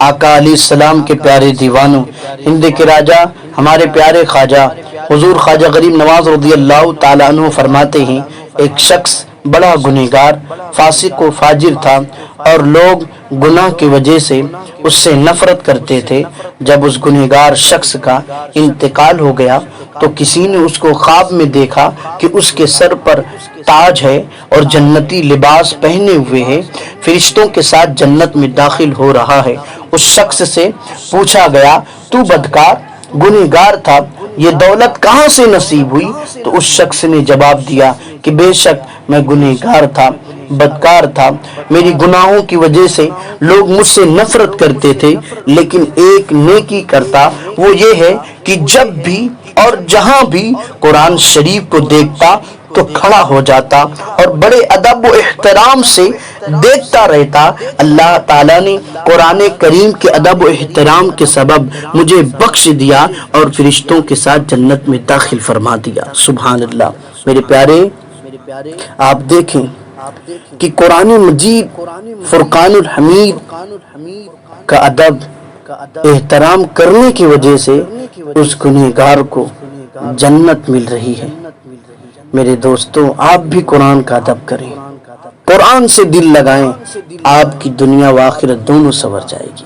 آقا علیہ السلام کے پیارے دیوانوں، ہند کے راجہ ہمارے پیارے خواجہ حضور خواجہ غریب نواز رضی اللہ تعالیٰ عنہ فرماتے ہیں، ایک شخص بڑا گنہگار فاسق و فاجر تھا اور لوگ گناہ کی وجہ سے اس سے نفرت کرتے تھے۔ جب اس گنہگار شخص کا انتقال ہو گیا تو کسی نے اس کو خواب میں دیکھا کہ اس کے سر پر تاج ہے اور جنتی لباس پہنے ہوئے ہے، فرشتوں کے ساتھ جنت میں داخل ہو رہا ہے۔ اس شخص سے پوچھا گیا، تو بدکار گنہگار تھا، یہ دولت کہاں سے نصیب ہوئی؟ تو اس شخص نے جواب دیا کہ بے شک میں گنہگار تھا، بدکار تھا، میری گناہوں کی وجہ سے لوگ مجھ سے نفرت کرتے تھے، لیکن ایک نیکی کرتا، وہ یہ ہے کہ جب بھی اور جہاں بھی قرآن شریف کو دیکھتا تو کھڑا ہو جاتا اور بڑے ادب و احترام سے دیکھتا رہتا۔ اللہ تعالیٰ نے قرآن کریم کے ادب و احترام کے سبب مجھے بخش دیا اور فرشتوں کے ساتھ جنت میں داخل فرما دیا۔ سبحان اللہ۔ میرے پیارے، آپ دیکھیں کہ قرآن مجید فرقان الحمید کا ادب احترام کرنے کی وجہ سے اس گنہگار کو جنت مل رہی ہے۔ میرے دوستوں، آپ بھی قرآن کا ادب کریں، قرآن سے دل لگائیں، آپ کی دنیا و آخرت دونوں سنور جائے گی۔